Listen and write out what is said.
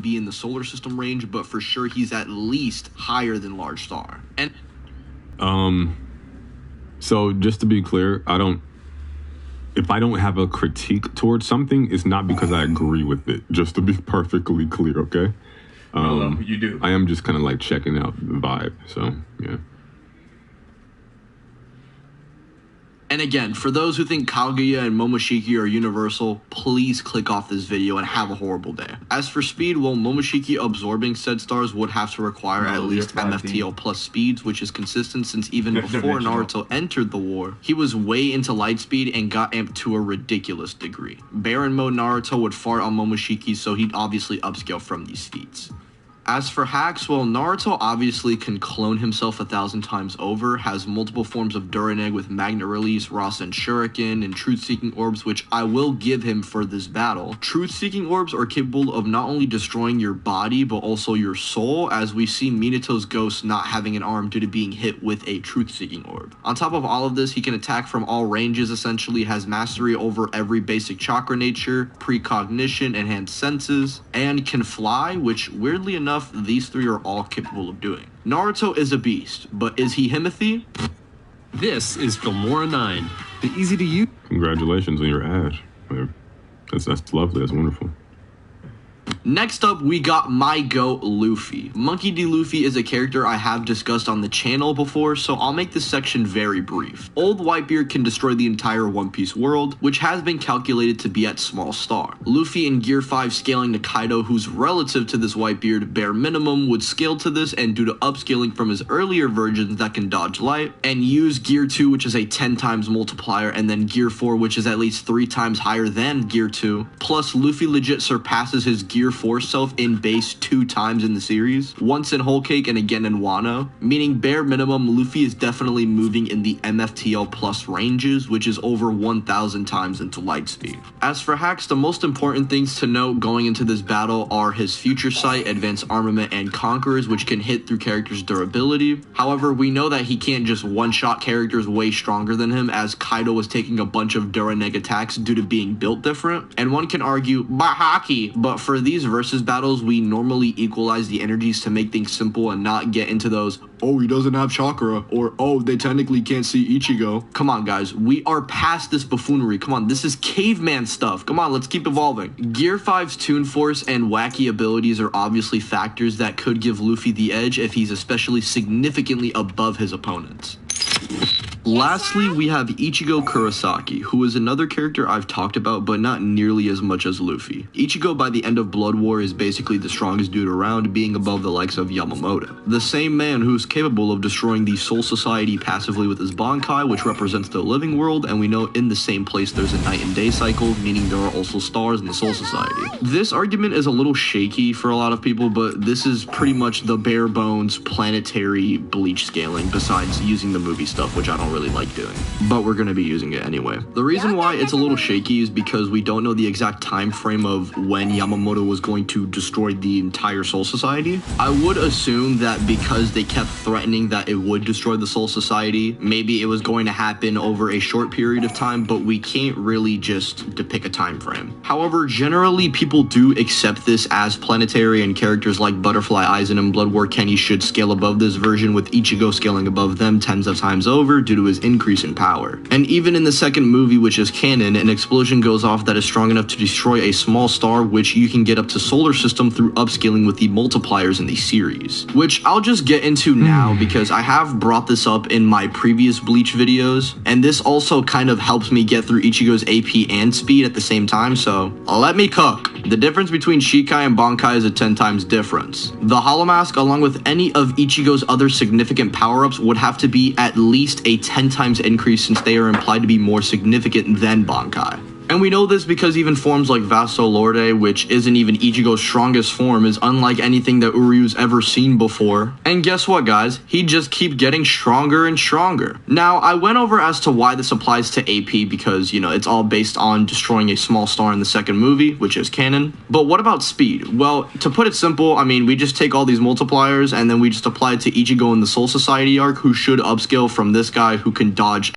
be in the solar system range, but for sure he's at least higher than large star. And so just to be clear, if I don't have a critique towards something, it's not because I agree with it. Just to be perfectly clear, okay? You do. I am just kind of like checking out the vibe. So yeah. And again, for those who think Kaguya and Momoshiki are universal, please click off this video and have a horrible day. As for speed, well, Momoshiki absorbing said stars would have to require at least MFTL plus speeds, which is consistent since even before Naruto entered the war, he was way into light speed and got amped to a ridiculous degree. Baron mode Naruto would fart on Momoshiki, so he'd obviously upscale from these feats. As for hacks, well, Naruto obviously can clone himself 1,000 times over, has multiple forms of Durineg with Magnet Release, Rasen Shuriken, and Truth-Seeking Orbs, which I will give him for this battle. Truth-Seeking Orbs are capable of not only destroying your body, but also your soul, as we see Minato's ghost not having an arm due to being hit with a Truth-Seeking Orb. On top of all of this, he can attack from all ranges essentially, has mastery over every basic chakra nature, precognition, enhanced senses, and can fly, which weirdly enough, these three are all capable of doing. Naruto is a beast, but is he Himothy? This is Filmora 9, the easy to use. Congratulations on your Ash. That's lovely. That's wonderful. Next up, we got my GOAT, Luffy. Monkey D. Luffy is a character I have discussed on the channel before, so I'll make this section very brief. Old Whitebeard can destroy the entire One Piece world, which has been calculated to be at small star. Luffy in Gear 5 scaling to Kaido, who's relative to this Whitebeard, bare minimum, would scale to this, and due to upscaling from his earlier versions that can dodge light, and use Gear 2, which is a 10 times multiplier, and then Gear 4, which is at least 3 times higher than Gear 2. Plus, Luffy legit surpasses his Gear 4 self in base 2 times in the series, once in Whole Cake and again in Wano, meaning bare minimum Luffy is definitely moving in the MFTL plus ranges, which is over 1,000 times into light speed. As for hacks, the most important things to note going into this battle are his Future Sight, Advanced Armament, and Conquerors, which can hit through characters' durability. However, we know that he can't just one-shot characters way stronger than him, as Kaido was taking a bunch of Durineg attacks due to being built different, and one can argue, Bahaki, but for these versus battles, we normally equalize the energies to make things simple and not get into those, oh, he doesn't have chakra, or oh, they technically can't see Ichigo. Come on, guys, we are past this buffoonery. Come on, this is caveman stuff. Come on, let's keep evolving. Gear 5's Toon Force and wacky abilities are obviously factors that could give Luffy the edge if he's especially significantly above his opponents. Lastly, we have Ichigo Kurosaki, who is another character I've talked about, but not nearly as much as Luffy. Ichigo by the end of Blood War is basically the strongest dude around, being above the likes of Yamamoto. The same man who's capable of destroying the Soul Society passively with his Bankai, which represents the living world, and we know in the same place there's a night and day cycle, meaning there are also stars in the Soul Society. This argument is a little shaky for a lot of people, but this is pretty much the bare bones planetary Bleach scaling, besides using the movie stuff, which I don't really like doing, but we're going to be using it anyway. The reason why it's a little shaky is because we don't know the exact time frame of when Yamamoto was going to destroy the entire Soul Society. I would assume that because they kept threatening that it would destroy the Soul Society, maybe it was going to happen over a short period of time, but we can't really just depict a time frame. However, generally people do accept this as planetary, and characters like Butterfly Aizen and Blood War Kenny should scale above this version, with Ichigo scaling above them tens of times over due to his increase in power. And even in the second movie, which is canon, an explosion goes off that is strong enough to destroy a small star, which you can get up to solar system through upscaling with the multipliers in the series, which I'll just get into now because I have brought this up in my previous Bleach videos, and this also kind of helps me get through Ichigo's AP and speed at the same time, so let me cook. The difference between Shikai and Bankai is a 10 times difference. The Hollow Mask, along with any of Ichigo's other significant power-ups, would have to be at least a 10 times increase, since they are implied to be more significant than Bankai. And we know this because even forms like Vasto Lorde, which isn't even Ichigo's strongest form, is unlike anything that Uryu's ever seen before. And guess what, guys? He'd just keep getting stronger and stronger. Now, I went over as to why this applies to AP because, you know, it's all based on destroying a small star in the second movie, which is canon. But what about speed? Well, to put it simple, I mean, we just take all these multipliers and then we just apply it to Ichigo in the Soul Society arc, who should upscale from this guy who can dodge